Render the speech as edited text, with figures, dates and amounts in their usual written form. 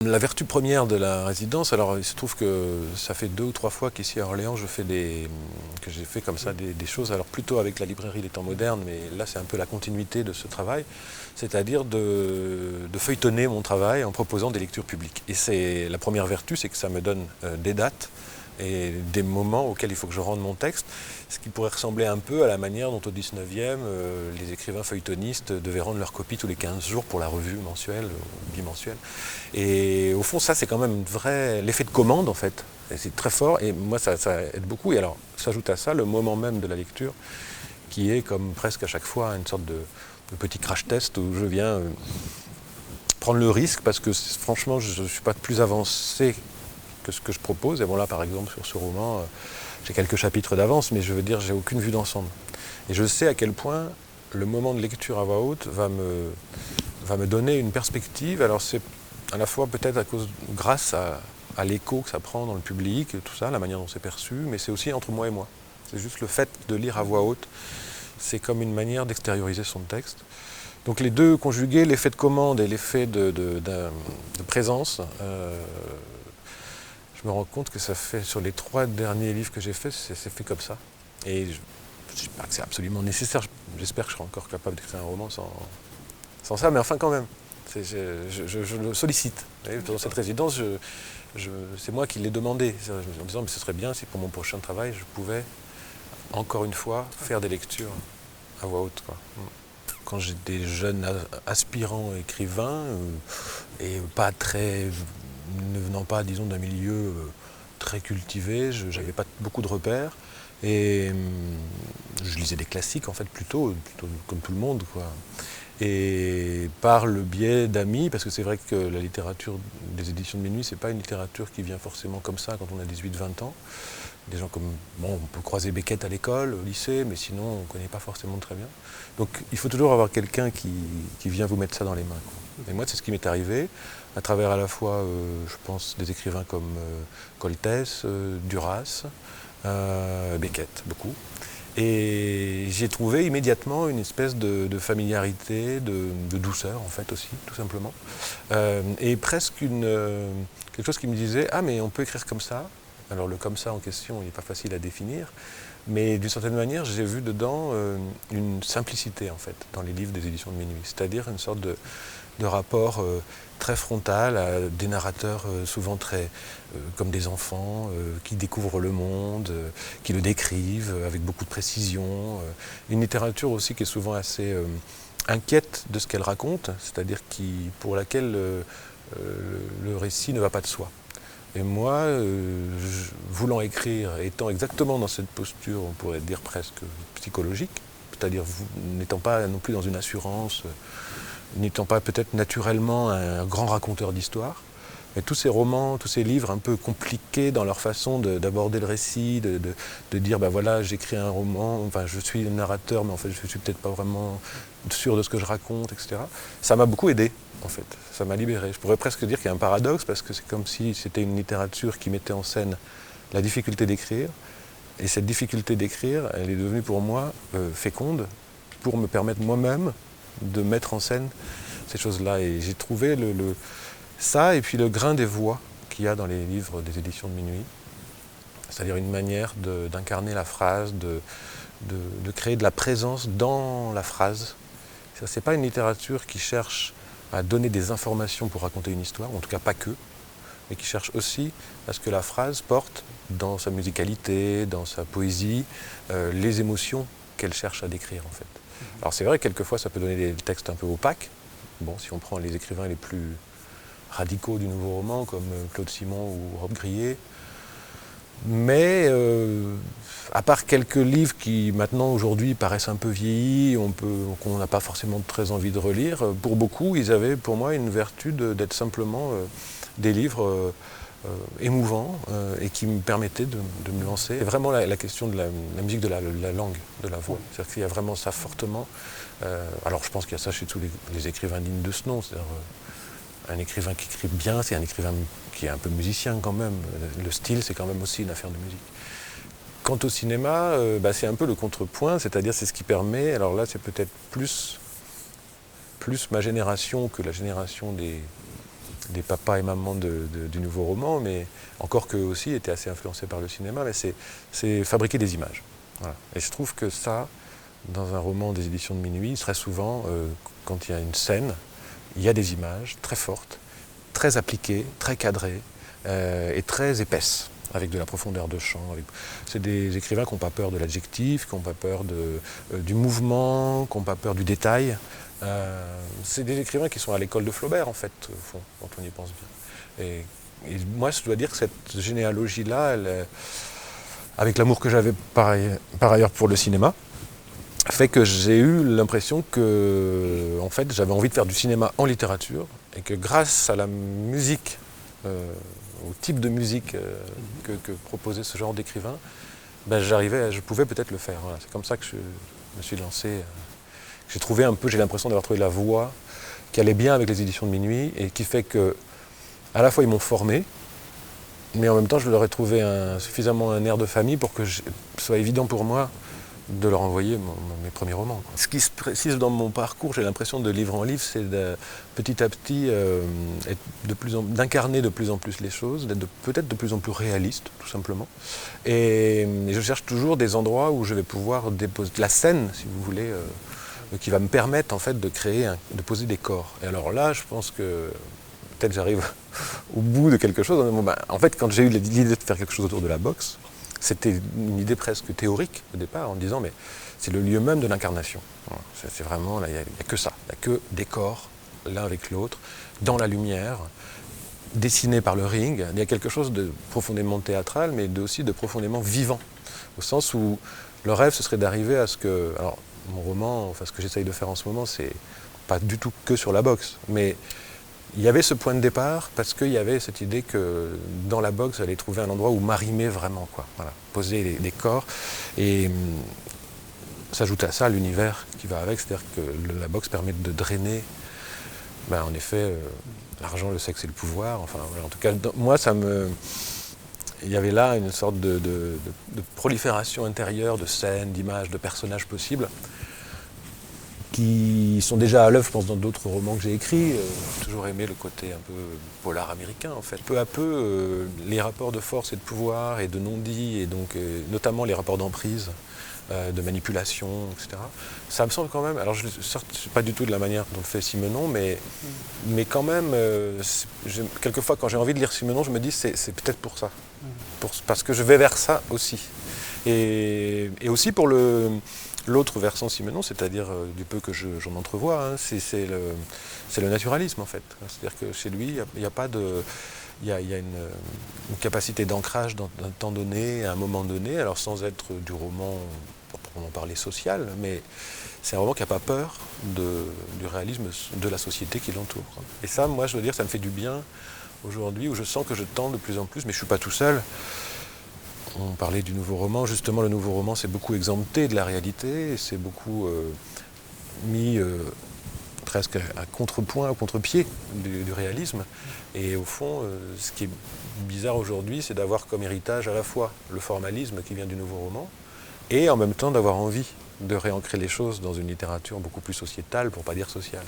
La vertu première de la résidence, alors il se trouve que ça fait 2 ou 3 fois qu'ici à Orléans que j'ai fait comme ça des choses, alors plutôt avec la librairie des temps modernes, mais là c'est un peu la continuité de ce travail, c'est-à-dire de feuilletonner mon travail en proposant des lectures publiques. Et c'est la première vertu, c'est que ça me donne des dates et des moments auxquels il faut que je rende mon texte, ce qui pourrait ressembler un peu à la manière dont au 19e, les écrivains feuilletonistes devaient rendre leur copie tous les 15 jours pour la revue mensuelle ou bimensuelle. Et au fond, ça c'est quand même l'effet de commande en fait, et c'est très fort, et moi ça aide beaucoup. Et alors, s'ajoute à ça le moment même de la lecture, qui est comme presque à chaque fois une sorte de petit crash test où je viens prendre le risque, parce que franchement je ne suis pas plus avancé que ce que je propose. Et bon, là par exemple sur ce roman, j'ai quelques chapitres d'avance, mais je veux dire, j'ai aucune vue d'ensemble. Et je sais à quel point le moment de lecture à voix haute va me donner une perspective. Alors c'est à la fois peut-être grâce à l'écho que ça prend dans le public, tout ça, la manière dont c'est perçu, mais c'est aussi entre moi et moi. C'est juste le fait de lire à voix haute, c'est comme une manière d'extérioriser son texte. Donc les deux conjugués, l'effet de commande et l'effet de présence, je me rends compte que ça fait, sur les 3 derniers livres que j'ai faits, c'est fait comme ça. Et je ne dis pas que c'est absolument nécessaire, j'espère que je serai encore capable d'écrire un roman sans ça, mais enfin quand même, je le sollicite. Dans cette résidence, c'est moi qui l'ai demandé, en me disant mais ce serait bien si pour mon prochain travail, je pouvais, encore une fois, faire des lectures à voix haute, quoi. Quand j'étais jeune aspirant écrivain, et pas très, ne venant pas, disons, d'un milieu très cultivé, je n'avais pas beaucoup de repères, et je lisais des classiques en fait plutôt comme tout le monde, quoi. Et par le biais d'amis, parce que c'est vrai que la littérature des éditions de minuit, c'est pas une littérature qui vient forcément comme ça quand on a 18-20 ans. Des gens comme, bon, on peut croiser Beckett à l'école, au lycée, mais sinon on ne connaît pas forcément très bien. Donc il faut toujours avoir quelqu'un qui vient vous mettre ça dans les mains, quoi. Et moi c'est ce qui m'est arrivé, à travers à la fois, je pense, des écrivains comme Coltès, Duras, Beckett, beaucoup. Et j'ai trouvé immédiatement une espèce de familiarité, de douceur en fait aussi, tout simplement. Et presque quelque chose qui me disait « Ah mais on peut écrire comme ça ». Alors le comme ça en question, il n'est pas facile à définir, mais d'une certaine manière, j'ai vu dedans une simplicité en fait, dans les livres des éditions de minuit. C'est-à-dire une sorte de rapport très frontal à des narrateurs souvent très comme des enfants qui découvrent le monde, qui le décrivent avec beaucoup de précision. Une littérature aussi qui est souvent assez inquiète de ce qu'elle raconte, c'est-à-dire pour laquelle le récit ne va pas de soi. Et moi, voulant écrire, étant exactement dans cette posture, on pourrait dire presque psychologique, c'est-à-dire n'étant pas non plus dans une assurance, n'étant pas peut-être naturellement un grand raconteur d'histoire, mais tous ces romans, tous ces livres un peu compliqués dans leur façon d'aborder le récit, de dire ben voilà, j'écris un roman, enfin je suis un narrateur, mais en fait je ne suis peut-être pas vraiment sûr de ce que je raconte, etc. Ça m'a beaucoup aidé, en fait. Ça m'a libéré. Je pourrais presque dire qu'il y a un paradoxe, parce que c'est comme si c'était une littérature qui mettait en scène la difficulté d'écrire, et cette difficulté d'écrire, elle est devenue pour moi féconde, pour me permettre moi-même de mettre en scène ces choses-là. Et j'ai trouvé ça, et puis le grain des voix qu'il y a dans les livres des éditions de minuit, c'est-à-dire une manière d'incarner la phrase, de créer de la présence dans la phrase. Ce n'est pas une littérature qui cherche à donner des informations pour raconter une histoire, en tout cas pas que, mais qui cherche aussi à ce que la phrase porte dans sa musicalité, dans sa poésie, les émotions qu'elle cherche à décrire en fait. Alors c'est vrai que quelquefois ça peut donner des textes un peu opaques. Bon, si on prend les écrivains les plus radicaux du nouveau roman, comme Claude Simon ou Rob Grillet, mais à part quelques livres qui maintenant aujourd'hui paraissent un peu vieillis, qu'on n'a pas forcément très envie de relire, pour beaucoup ils avaient pour moi une vertu d'être simplement des livres émouvants et qui me permettaient de me lancer. C'est vraiment la question de la musique de la langue, de la voix. C'est-à-dire qu'il y a vraiment ça fortement. Alors je pense qu'il y a ça chez tous les écrivains dignes de ce nom. C'est-à-dire, un écrivain qui écrit bien, c'est un écrivain qui est un peu musicien quand même. Le style, c'est quand même aussi une affaire de musique. Quant au cinéma, c'est un peu le contrepoint, c'est-à-dire c'est ce qui permet, alors là c'est peut-être plus ma génération que la génération les papas et mamans du nouveau roman, mais encore qu'eux aussi étaient assez influencés par le cinéma, mais c'est fabriquer des images. Voilà. Et je trouve que ça, dans un roman des éditions de Minuit, très souvent, quand il y a une scène, il y a des images très fortes, très appliquées, très cadrées et très épaisses, avec de la profondeur de champ. C'est des écrivains qui n'ont pas peur de l'adjectif, qui n'ont pas peur du mouvement, qui n'ont pas peur du détail. C'est des écrivains qui sont à l'école de Flaubert, en fait, au fond, quand on y pense bien. Et moi, je dois dire que cette généalogie-là, avec l'amour que j'avais par ailleurs pour le cinéma, fait que j'ai eu l'impression que, en fait, j'avais envie de faire du cinéma en littérature, et que grâce à la musique, au type de musique que proposait ce genre d'écrivain, ben, je pouvais peut-être le faire. Voilà. C'est comme ça que je me suis lancé. J'ai trouvé un peu, j'ai l'impression d'avoir trouvé la voie qui allait bien avec les éditions de Minuit, et qui fait que, à la fois, ils m'ont formé, mais en même temps, je leur ai trouvé suffisamment un air de famille pour que ce soit évident pour moi de leur envoyer mes premiers romans. Ce qui se précise dans mon parcours, j'ai l'impression de livre en livre, c'est petit à petit d'incarner de plus en plus les choses, d'être peut-être de plus en plus réaliste, tout simplement. Et je cherche toujours des endroits où je vais pouvoir déposer la scène, si vous voulez, qui va me permettre en fait de poser des corps. Et alors là, je pense que peut-être j'arrive au bout de quelque chose. En fait, quand j'ai eu l'idée de faire quelque chose autour de la boxe, c'était une idée presque théorique au départ, en disant mais c'est le lieu même de l'incarnation. Voilà. C'est vraiment, il n'y a que ça, il n'y a que des corps, l'un avec l'autre, dans la lumière, dessinés par le ring. Il y a quelque chose de profondément théâtral, mais aussi de profondément vivant, au sens où le rêve, ce serait d'arriver à ce que... Alors, mon roman, enfin ce que j'essaye de faire en ce moment, c'est pas du tout que sur la boxe, mais il y avait ce point de départ parce qu'il y avait cette idée que dans la boxe, j'allais trouver un endroit où m'arrimer vraiment, quoi. Voilà, poser les corps et s'ajoute à ça l'univers qui va avec, c'est-à-dire que la boxe permet de drainer, en effet, l'argent, le sexe et le pouvoir. Enfin, voilà, en tout cas, moi, il y avait là une sorte de prolifération intérieure de scènes, d'images, de personnages possibles, qui sont déjà à l'œuvre, je pense, dans d'autres romans que j'ai écrits. J'ai toujours aimé le côté un peu polar américain, en fait. Peu à peu, les rapports de force et de pouvoir et de non-dit, et donc notamment les rapports d'emprise, de manipulation, etc. Ça me semble quand même, alors je ne sais pas du tout de la manière dont le fait Simenon, mais quand même, quelquefois quand j'ai envie de lire Simenon, je me dis c'est peut-être pour ça, parce que je vais vers ça aussi. Et aussi pour l'autre versant Simenon, c'est-à-dire du peu que j'en entrevois, hein, c'est le naturalisme en fait. C'est-à-dire que chez lui, il n'y a pas de... Il y a une capacité d'ancrage dans un temps donné, à un moment donné, alors sans être du roman, proprement parler, social, mais c'est un roman qui n'a pas peur du réalisme de la société qui l'entoure. Et ça, moi, je dois dire, ça me fait du bien aujourd'hui, où je sens que je tends de plus en plus, mais je ne suis pas tout seul. On parlait du nouveau roman, justement, le nouveau roman s'est beaucoup exempté de la réalité, c'est beaucoup mis presque à contrepoint, au contre-pied du réalisme. Et au fond, ce qui est bizarre aujourd'hui, c'est d'avoir comme héritage à la fois le formalisme qui vient du nouveau roman, et en même temps d'avoir envie de réancrer les choses dans une littérature beaucoup plus sociétale, pour ne pas dire sociale.